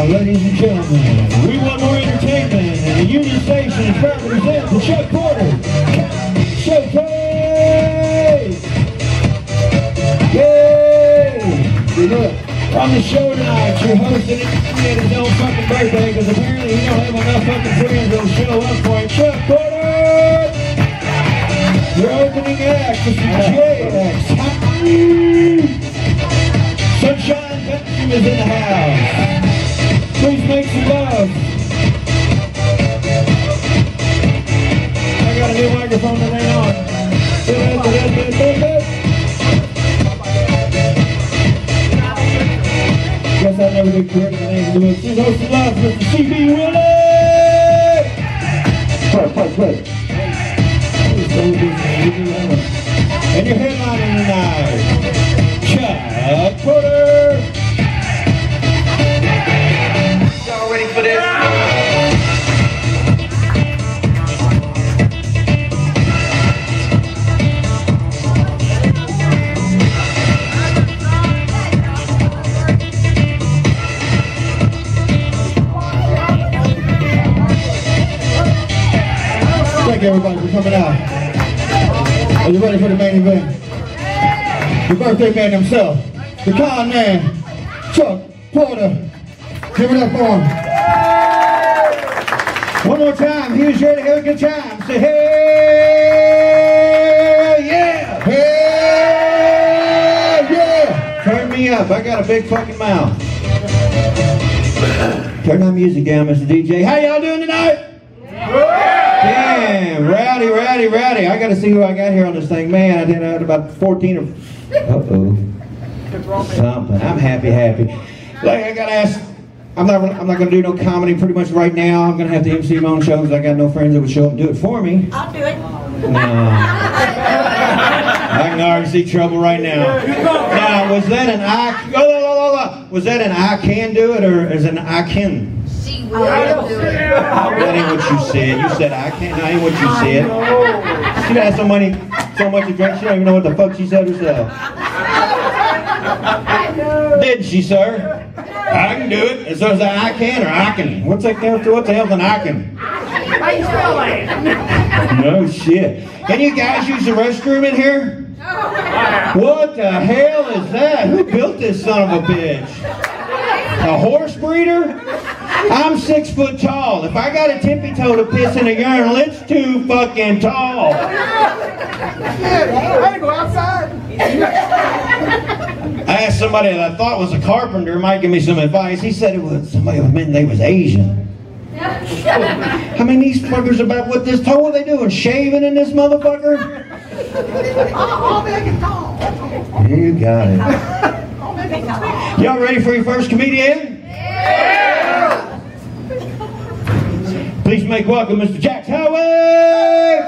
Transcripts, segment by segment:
ladies and gentlemen, we want more entertainment, and the Union Station is proud to present the Chuck Porter Showcase! Yay! On the show tonight, you're hosting it at his own fucking birthday, because apparently he don't have enough fucking friends that'll show up for it. Chuck Porter! Your opening act, Mr. JX. Sunshine Basham is in the house. Please make some love. I got a new microphone that ain't on. Guess I never did correct the name of the book. Please host some love, Mr. CB Willie! Play. And your headliner tonight, Chuck Porter! Y'all ready for this? Thank everybody for coming out. Are you ready for the main event? The birthday man himself, the con man, Chuck Porter. Give it up for him. One more time, he was ready to have a good time. Say, hey, yeah! Hey, yeah! Turn me up, I got a big fucking mouth. Turn that music down, Mr. DJ. How y'all doing tonight? Damn, rowdy. I gotta see who I got here on this thing. Man, I did about 14 or... Uh-oh. Something. I'm happy. Like, I gotta ask... I'm not gonna do no comedy pretty much right now. I'm gonna have to MC my own show because I got no friends that would show up and do it for me. I'll do it. No. I can already see trouble right now. Now, was that an was that an I can do it or is it an I can? She will do it. That ain't what you said. You said I can't. That ain't what you said. She had so much to drink, she don't even know what the fuck she said herself. Did she, sir? I can do it. And so is that I can or I can? What the hell's an I can? How you spell it? No shit. Can you guys use the restroom in here? What the hell is that? Who built this son of a bitch? A horse breeder? I'm 6 foot tall. If I got a tippy toe to piss in a urinal, it's too fucking tall. I go outside. I asked somebody that I thought was a carpenter, might give me some advice. He said it was somebody who meant they was Asian. I mean, these fuckers about what this toe, what are they doing? Shaving in this motherfucker? I'll make it tall. You got it. Y'all ready for your first comedian? Yeah! Please make welcome Mr. Jack Howard!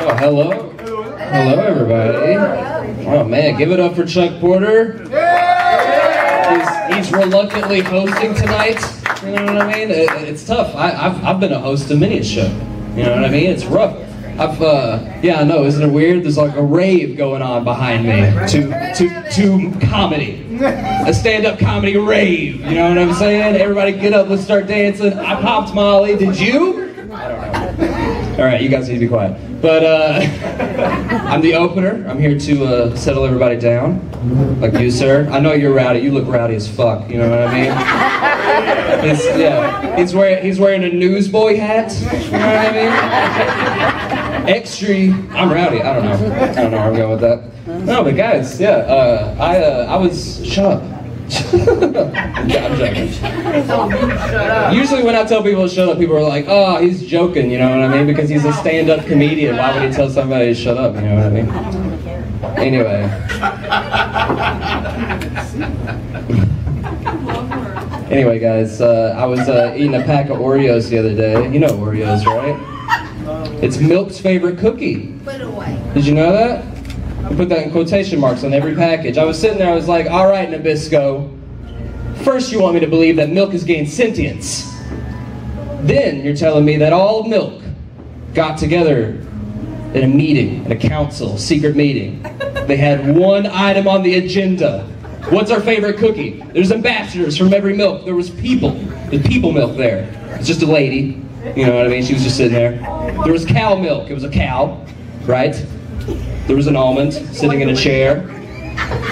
Oh, hello. Hello, everybody. Oh, man, give it up for Chuck Porter. He's reluctantly hosting tonight. You know what I mean? It's tough. I've been a host of many a show. You know what I mean? It's rough. Yeah, I know, isn't it weird? There's like a rave going on behind me to comedy. A stand-up comedy rave, you know what I'm saying? Everybody get up, let's start dancing. I popped Molly, did you? I don't know. All right, you guys need to be quiet. But I'm the opener. I'm here to settle everybody down, like you, sir. I know you're rowdy. You look rowdy as fuck, you know what I mean? He's wearing a newsboy hat, you know what I mean? Extra, I'm rowdy. I don't know where I'm going with that. No, but guys, yeah, I was, shut up. I'm joking. Usually when I tell people to shut up, people are like, oh, he's joking, you know what I mean? Because he's a stand-up comedian. Why would he tell somebody to shut up, you know what I mean? Anyway. Anyway, guys, I was eating a pack of Oreos the other day. You know Oreos, right? It's Milk's favorite cookie. Put it away. Did you know that? I put that in quotation marks on every package. I was sitting there, I was like, all right, Nabisco. First you want me to believe that milk has gained sentience. Then you're telling me that all milk got together in a meeting, in a council, secret meeting. They had one item on the agenda. What's our favorite cookie? There's ambassadors from every milk. There was people. There's people milk there. It's just a lady. You know what I mean? She was just sitting there. There was cow milk. It was a cow, right? There was an almond sitting in a chair.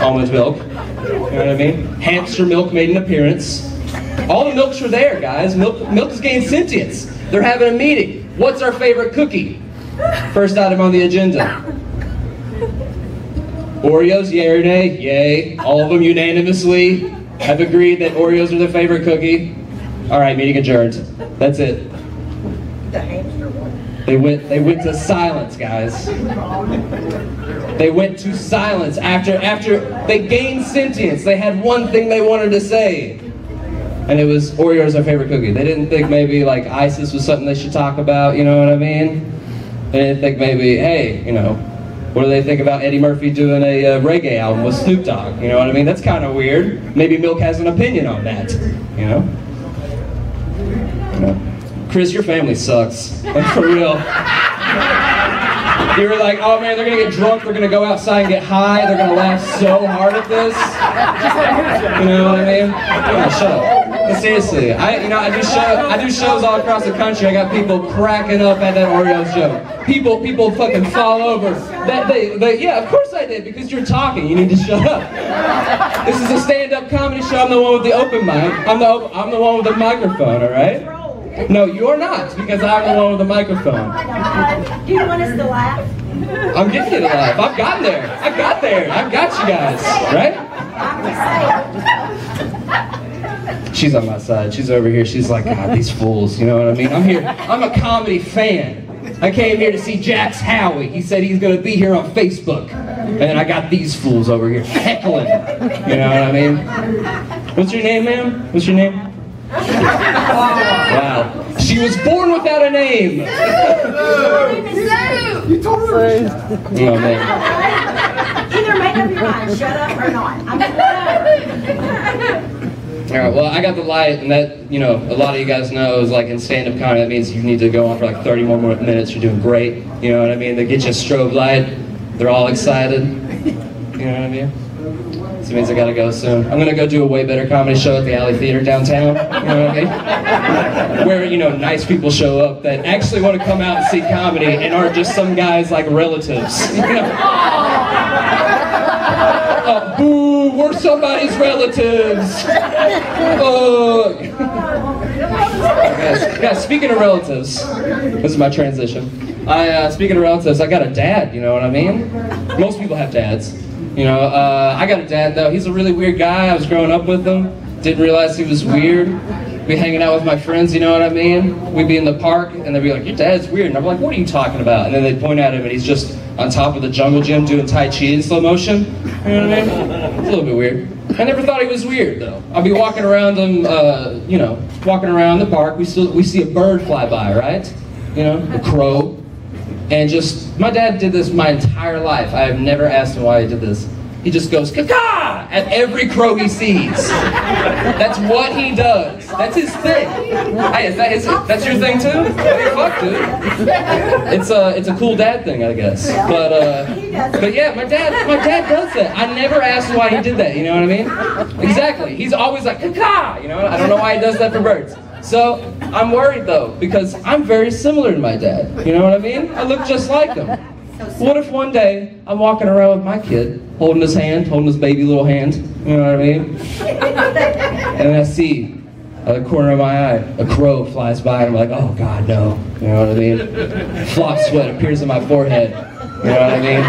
Almond milk. You know what I mean? Hamster milk made an appearance. All the milks are there, guys. Milk is gaining sentience. They're having a meeting. What's our favorite cookie? First item on the agenda. Oreos, yay or nay? Yay. All of them unanimously have agreed that Oreos are their favorite cookie. All right, meeting adjourned. That's it. The hamster one. They went to silence, guys. They went to silence after they gained sentience. They had one thing they wanted to say. And it was Oreos our favorite cookie. They didn't think maybe like ISIS was something they should talk about, you know what I mean? They didn't think maybe, hey, you know, what do they think about Eddie Murphy doing a reggae album with Snoop Dogg? You know what I mean? That's kind of weird. Maybe Milk has an opinion on that, you know? Chris, your family sucks. Like, for real. You were like, oh man, they're gonna get drunk, they're gonna go outside and get high, they're gonna laugh so hard at this. You know what I mean? Yeah, shut up. But seriously, I do shows all across the country. I got people cracking up at that Oreo joke. People fucking fall over. Yeah, of course I did, because you're talking. You need to shut up. This is a stand-up comedy show. I'm the one with the open mic. I'm the one with the microphone. All right? No, you're not, because I'm the one with the microphone. Do you want us to laugh? I'm getting you to laugh. I've gotten there. I've got you guys. Right? She's on my side. She's over here. She's like, God, these fools. You know what I mean? I'm here. I'm a comedy fan. I came here to see Jax Howie. He said he's going to be here on Facebook. And I got these fools over here heckling. You know what I mean? What's your name, ma'am? What's your name? Wow. She was born without a name. You told her. Oh, man. Either make up your mind, shut up or not. All right, well, I got the light, and that, you know, a lot of you guys know is like in stand-up comedy, that means you need to go on for like 30 more minutes. You're doing great. You know what I mean? They get you a strobe light. They're all excited. You know what I mean? So it means I gotta go soon. I'm gonna go do a way better comedy show at the Alley Theater downtown. You know what I mean? Where, you know, nice people show up that actually want to come out and see comedy and aren't just some guys like relatives. You know? Boo, we're somebody's relatives. Guys, speaking of relatives, this is my transition. Speaking of relatives, I got a dad, you know what I mean? Most people have dads. You know, I got a dad though. He's a really weird guy. I was growing up with him. Didn't realize he was weird. Be hanging out with my friends, you know what I mean? We'd be in the park and they'd be like, your dad's weird. And I'm like, what are you talking about? And then they'd point at him and he's just on top of the jungle gym doing Tai Chi in slow motion. You know what I mean? It's a little bit weird. I never thought he was weird though. I'd be walking around him, you know, walking around the park. We see a bird fly by, right? You know, a crow. And just, my dad did this my entire life. I have never asked him why he did this. He just goes, caw at every crow he sees. That's what he does. That's his thing. Hey, that's your thing too? Hey, fuck, dude. It's a cool dad thing, I guess. But yeah, my dad does that. I never asked why he did that, you know what I mean? Exactly. He's always like, caw, you know? I don't know why he does that for birds. So, I'm worried though, because I'm very similar to my dad. You know what I mean? I look just like him. What if one day I'm walking around with my kid, holding his hand, holding his baby little hand, you know what I mean? And I see, out of the corner of my eye, a crow flies by and I'm like, oh God, no. You know what I mean? Flop sweat appears on my forehead. You know what I mean?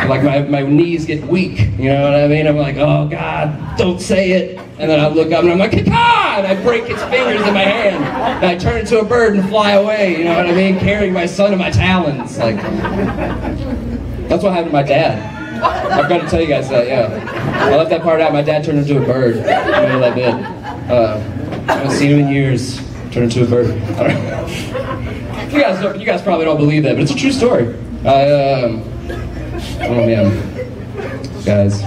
Like my knees get weak. You know what I mean? I'm like, oh God, don't say it. And then I look up and I'm like, caw! And I break its fingers in my hand. And I turn into a bird and fly away. You know what I mean? Carrying my son in my talons. Like, that's what happened to my dad. I've got to tell you guys that, yeah. I left that part out. My dad turned into a bird. In the middle of that bit. I haven't seen him in years. Turned into a bird. I don't know. You guys probably don't believe that, but it's a true story. Oh man, guys.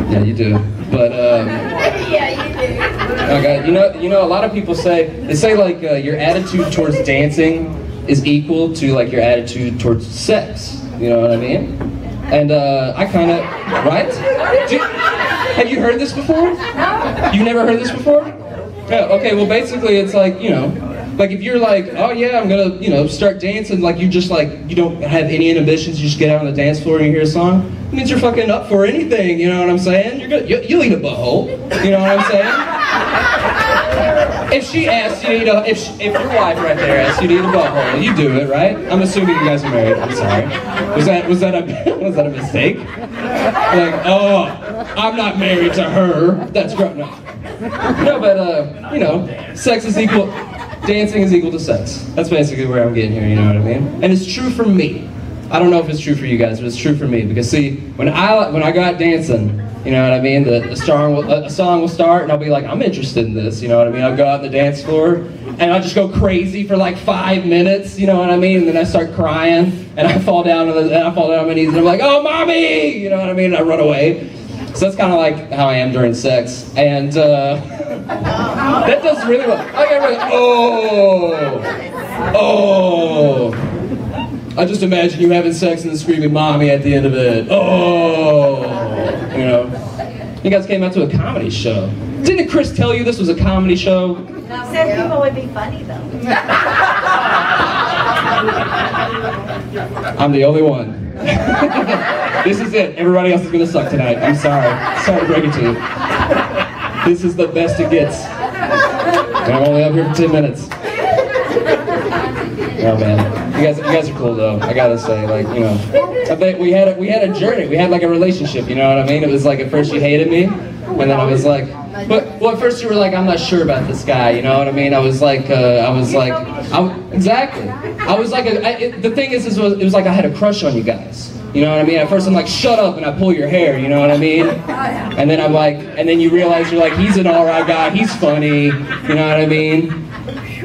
Yeah, you do. But Yeah, you do. oh God, you know, a lot of people say like your attitude towards dancing is equal to like your attitude towards sex. You know what I mean? And I kind of, right? Have you heard this before? No. You've never heard this before? Yeah, okay, well basically it's like, you know, like if you're like, oh yeah, I'm gonna, you know, start dancing, like you just like, you don't have any inhibitions, you just get out on the dance floor and you hear a song, it means you're fucking up for anything, you know what I'm saying? You're good, you'll eat a butthole, you know what I'm saying? If she asks you to eat a, if your wife right there asks you to eat a butthole, you do it, right? I'm assuming you guys are married, I'm sorry. Was that a mistake? Like, oh, I'm not married to her, that's gross. No, but, you know, sex is equal, dancing is equal to sex. That's basically where I'm getting here, you know what I mean? And it's true for me. I don't know if it's true for you guys, but it's true for me. Because see, when I got dancing, you know what I mean? A song will start and I'll be like, I'm interested in this, you know what I mean? I'll go out on the dance floor and I'll just go crazy for like 5 minutes, you know what I mean? And then I start crying and I fall down on my knees and I'm like, oh mommy! You know what I mean? And I run away. So that's kind of like how I am during sex. And that does really well. I get really, oh. I just imagine you having sex and then screaming mommy at the end of it. Oh. You know. You guys came out to a comedy show. Didn't Chris tell you this was a comedy show? No, said people would be funny though. I'm the only one. This is it. Everybody else is gonna suck tonight. I'm sorry. Sorry to break it to you. This is the best it gets. And I'm only up here for 10 minutes. Oh man, you guys are cool though. I gotta say, like, you know, I think we had a journey. We had like a relationship. You know what I mean? It was like at first you hated me, and then I was like, well, at first you were like, I'm not sure about this guy. You know what I mean? I was like, exactly. I was like, the thing is, it was like I had a crush on you guys. You know what I mean? At first I'm like, shut up, and I pull your hair, you know what I mean? And then I'm like, and then you realize you're like, he's an alright guy, he's funny, you know what I mean?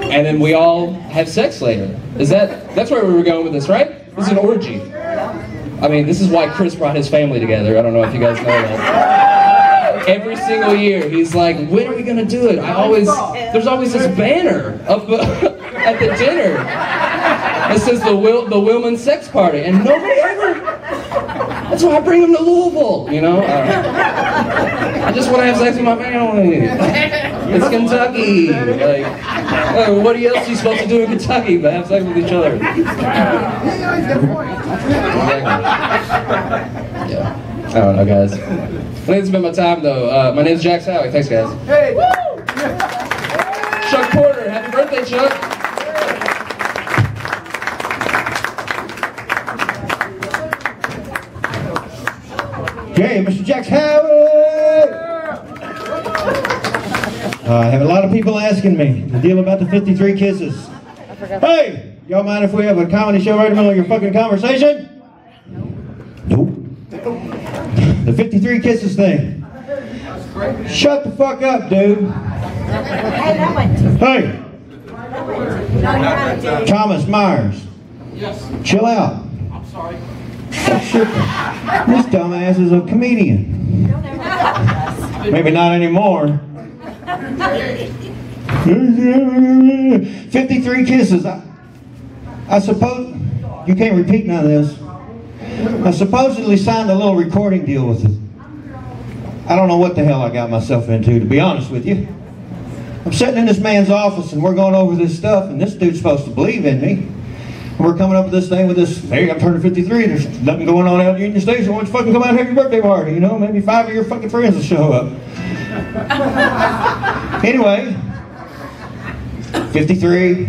And then we all have sex later. That's where we were going with this, right? It was an orgy. I mean, this is why Chris brought his family together. I don't know if you guys know that. Every single year, he's like, when are we gonna do it? There's always this banner up at the dinner. It says the Willman sex party, and nobody ever. That's why I bring them to Louisville, you know. I just want to have sex with my family. It's Kentucky. Like, what else are you supposed to do in Kentucky but have sex with each other? Yeah. I don't know, guys. I think it's been my time, though. My name's Jack Howie. Thanks, guys. Hey. Chuck Porter. Happy birthday, Chuck. Okay, Mr. Jack Howard! I have a lot of people asking me the deal about the 53 kisses. Hey, y'all mind if we have a comedy show right in the middle of your fucking conversation? Nope. The 53 kisses thing. Shut the fuck up, dude. Hey! Thomas Myers. Yes. Chill out. I'm sorry. This dumbass is a comedian. Maybe not anymore. 53 kisses. I suppose you can't repeat none of this. I supposedly signed a little recording deal with it. I don't know what the hell I got myself into, to be honest with you. I'm sitting in this man's office and we're going over this stuff, and this dude's supposed to believe in me. We're coming up with this thing with this, hey, I'm turning 53, there's nothing going on out at Union Station, why don't you fucking come out and have your birthday party, you know? Maybe 5 of your fucking friends will show up. Anyway, 53,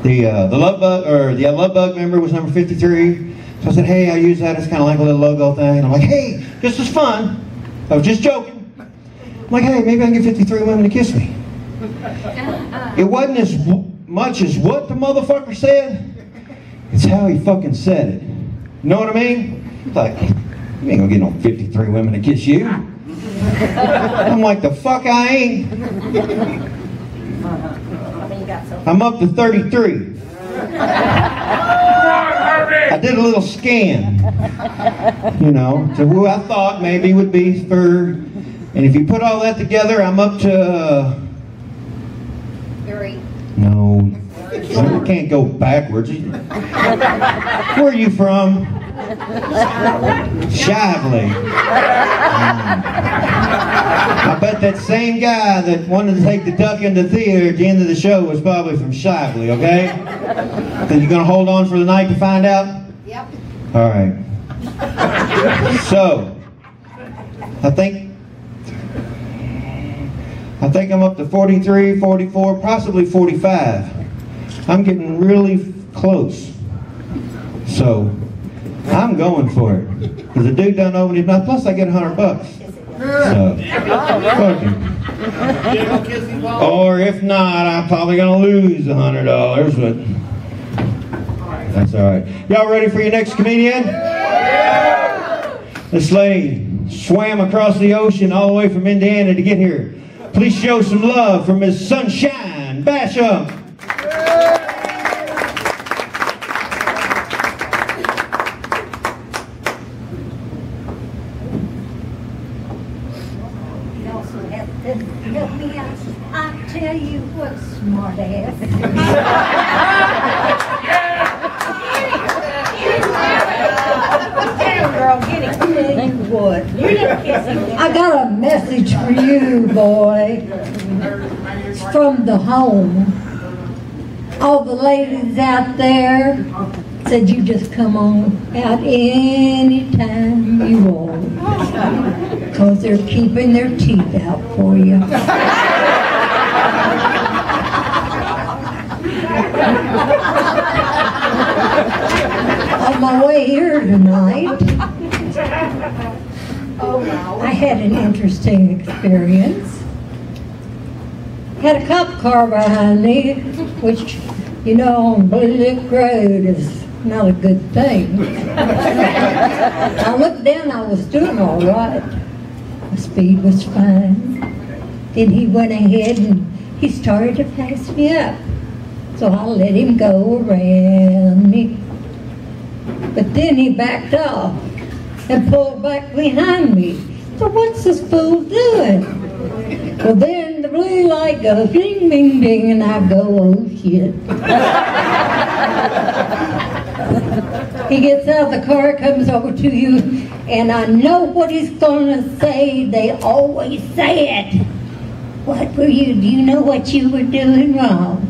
the Love Bug member was number 53. So I said, hey, I use that as kind of like a little logo thing. And I'm like, hey, this is fun. I was just joking. I'm like, hey, maybe I can get 53 women to kiss me. It wasn't as much as what the motherfucker said. It's how he fucking said it. You know what I mean? Like, you ain't gonna get no 53 women to kiss you. I'm like, the fuck I ain't. I'm up to 33. I did a little scan, you know, to who I thought maybe would be for, and if you put all that together, I'm up to, 3. No, you can't go backwards. Where are you from? Shively. I bet that same guy that wanted to take the duck in the theater at the end of the show was probably from Shively, okay? So you gonna hold on for the night to find out? Yep. All right. So, I think I'm up to 43, 44, possibly 45. I'm getting really close. So, I'm going for it. Because the dude done opened his mouth, plus I get $100. So, fuck him. Or if not, I'm probably going to lose $100, but that's all right. Y'all ready for your next comedian? This lady swam across the ocean all the way from Indiana to get here. Please show some love for Miss Sunshine Basham. You also have to help me out. I tell you what, smart ass. Girl, get it. Tell you what. You didn't kiss him. I got a message for you, boy. It's from the home. All the ladies out there said you just come on out anytime you want. Because they're keeping their teeth out for you. On my way here tonight, I had an interesting experience. Had a cop car behind me, which, you know, on Blue Lick Road is not a good thing. I looked down, I was doing all right. The speed was fine. Then he went ahead and he started to pass me up. So I let him go around me. But then he backed off and pulled back behind me. So what's this fool doing? Well, then the blue light goes ding, ding, ding, and I go, oh shit. He gets out of the car, comes over to you, and I know what he's going to say. They always say it. What were you, do you know what you were doing wrong?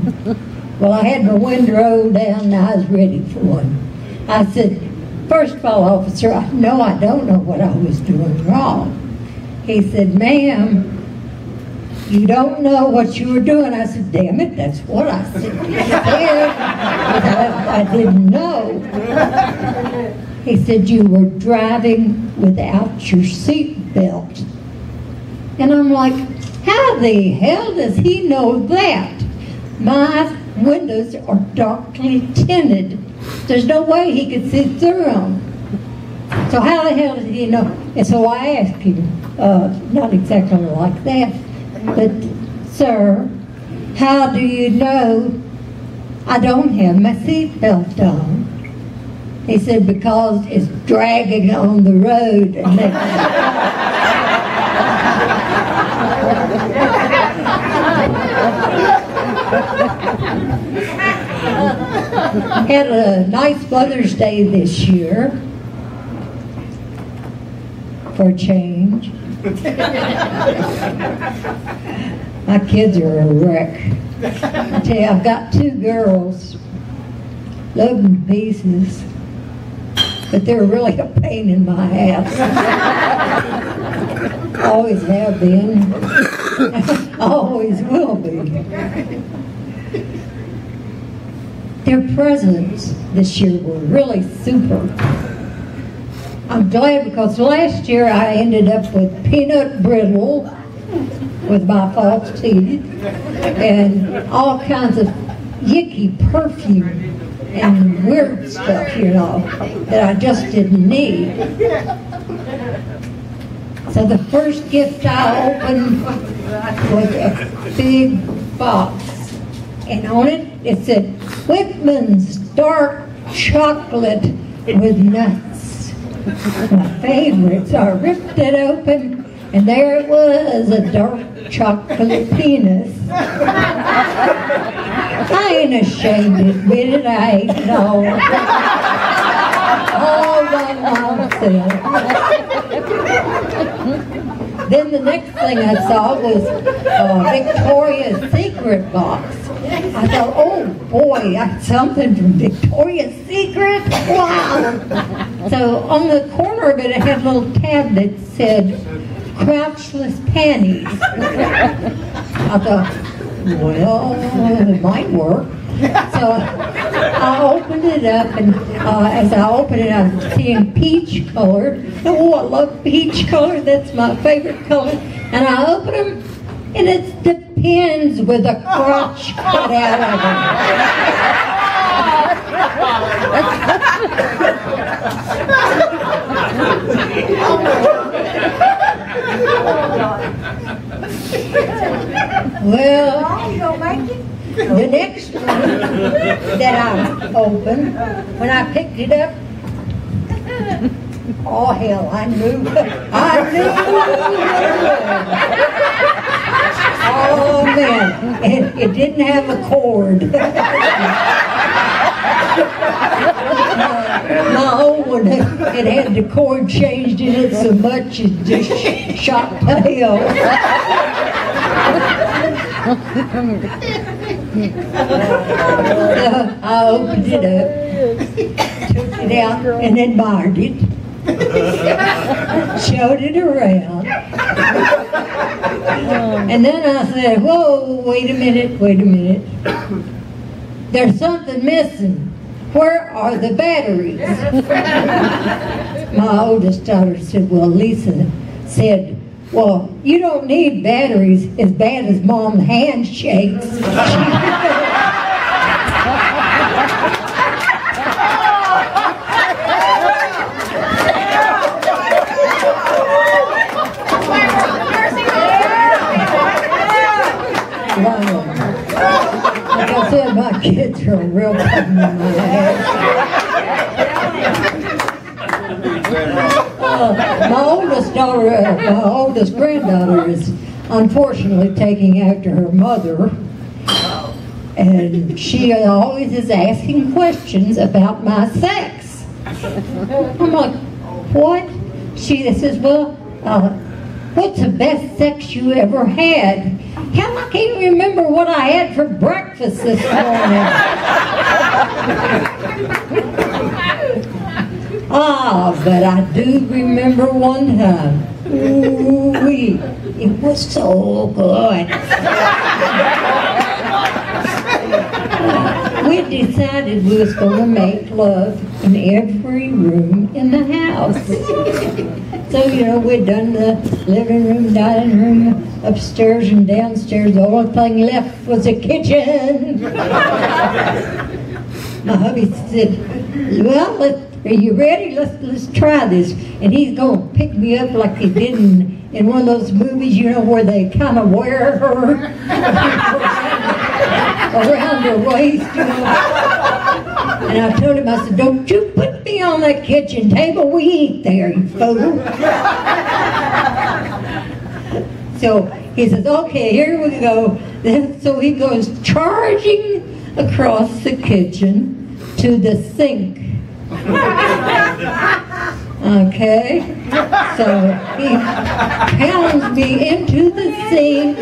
Well, I had my window rolled down and I was ready for him. I said, first of all, officer, no, I don't know what I was doing wrong. He said, ma'am, you don't know what you were doing. I said, damn it, that's what I said. I didn't know. He said, you were driving without your seat belt. And I'm like, how the hell does he know that? My windows are darkly tinted. There's no way he could see through them. So how the hell did he know? And so I asked him, not exactly like that, but, sir, how do you know I don't have my seatbelt on? He said, because it's dragging on the road. And had a nice Mother's Day this year, for a change. My kids are a wreck. I tell you, I've got two girls, love them to pieces, but they're really a pain in my ass. Always have been, always will be. Their presents this year were really super. I'm glad because last year I ended up with peanut brittle with my false teeth and all kinds of yicky perfume and weird stuff, you know, that I just didn't need. So the first gift I opened was a big box, and on it said, Whitman's dark chocolate with nuts. My favorite. So I ripped it open, and there it was, a dark chocolate penis. I ain't ashamed to admit it, I ate it all by myself. then the next thing I saw was Victoria's Secret box. I thought, oh boy, something from Victoria's Secret? Wow! So on the corner of it, it had a little tab that said, crouchless panties. I thought, well, it might work. So I opened it up, and as I opened it, I was seeing peach color. Oh, I love peach color. That's my favorite color. And I opened them, and it's the pins with a crotch cut out of them. Well, the next one that I opened, when I picked it up, oh hell, I knew. Oh man, it didn't have a cord. My old one, it had the cord changed in it so much it just shot tail. I opened it up, took it out, and admired it. Showed it around. And then I said, whoa, wait a minute. There's something missing. Where are the batteries? My oldest daughter said, well, Lisa said, well, you don't need batteries as bad as Mom's handshakes. Like I said, my kids are a real pain in my ass. My oldest granddaughter is unfortunately taking after her mother, and she always is asking questions about my sex. I'm like, what? She says, well, what's the best sex you ever had? Hell, I can't remember what I had for breakfast this morning. But I do remember one time. Ooh-wee, it was so good. We decided we was going to make love in every room in the house. So, you know, we'd done the living room, dining room, upstairs and downstairs. The only thing left was the kitchen. My hubby said, well, are you ready? Let's try this. And he's going to pick me up like he did in one of those movies, you know, where they kind of wear her around her waist, you know. And I told him, I said, don't you put me on that kitchen table. We eat there, you fool. So he says, okay, here we go. Then, so he goes charging across the kitchen to the sink. Okay, so he pounds me into the sink,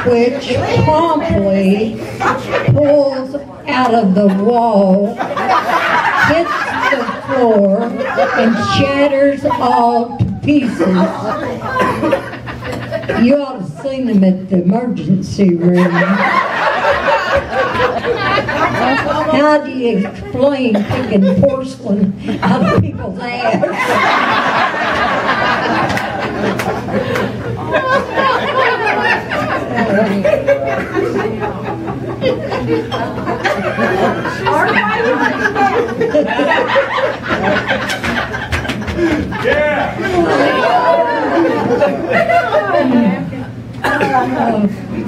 which promptly pulls out of the wall, hits the floor, and shatters all to pieces. You ought to have seen them at the emergency room. How do you explain picking porcelain out of people's ass?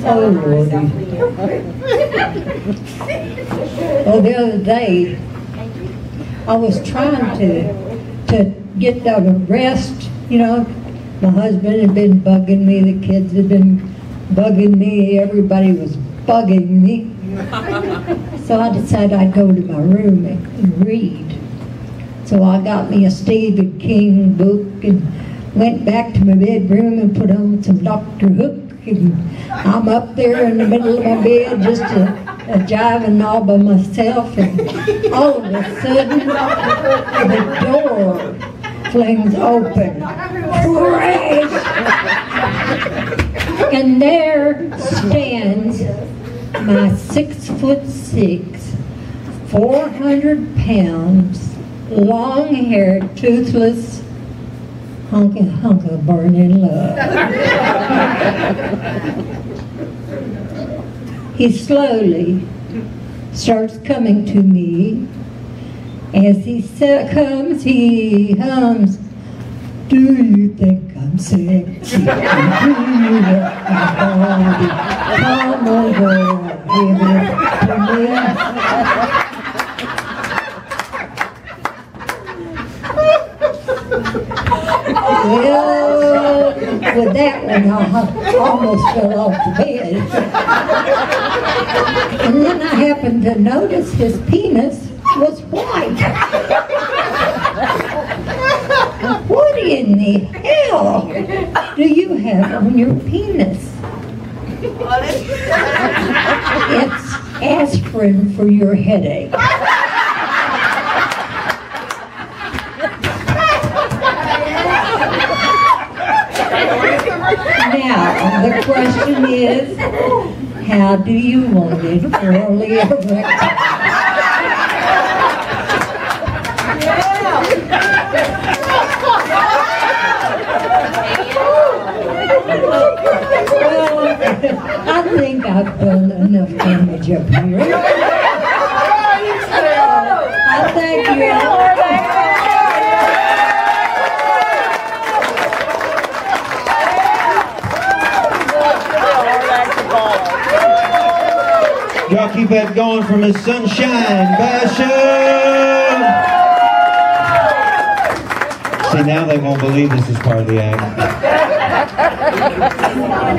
Oh, Lordy. Well, the other day, I was trying to get a rest, you know. My husband had been bugging me, the kids had been bugging me, everybody was bugging me. So I decided I'd go to my room and read. So I got me a Stephen King book and went back to my bedroom and put on some Dr. Hook. And I'm up there in the middle of my bed just jiving all by myself, and all of a sudden the door flings open. Crash! And there stands my 6'6", 400 pounds, long-haired, toothless hunk of burning love. He slowly starts coming to me. As he comes, he hums, "Do you think I'm sexy? Do you want my body? Come over, give it to me." Well, with that one, I almost fell off the bed. And then I happened to notice his penis was white. What in the hell do you have on your penis? It's aspirin for your headache. Now, the question is, how do you want it early erected? Well, I think I've done enough damage up here. I thank you. Y'all keep that going for Miss Sunshine Basham. See, now they won't believe this is part of the act.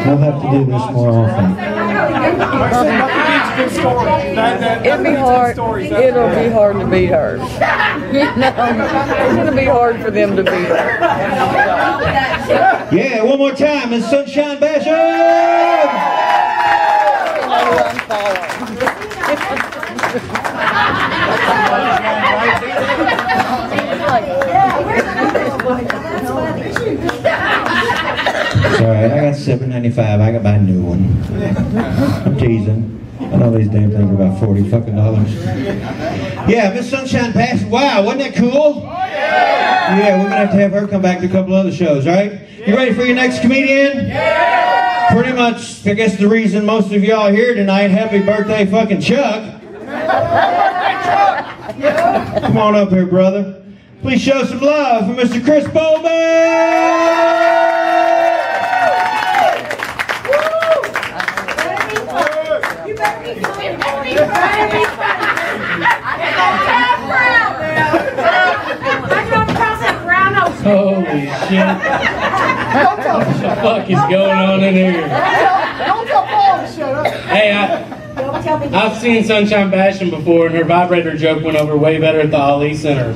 We'll have to do this more often. It'll be hard. It'll be hard to beat her. It's gonna be hard for them to beat her. Yeah, one more time, Miss Sunshine Basham. It's alright, I got $7.95. I gotta buy a new one. I'm teasing. I know these damn things are about $40 fucking. Yeah, Miss Sunshine Pass. Wow, wasn't that cool? Yeah, we're gonna have her come back to a couple other shows, right? You ready for your next comedian? Yeah! Pretty much, I guess the reason most of y'all are here tonight. Happy birthday, fucking Chuck. Come on up here, brother. Please show some love for Mr. Chris Bowman! Holy shit. What the fuck is going on in here? Don't tell Paul to shut up. Hey, I've seen Sunshine Basham before, and her vibrator joke went over way better at the Ali Center.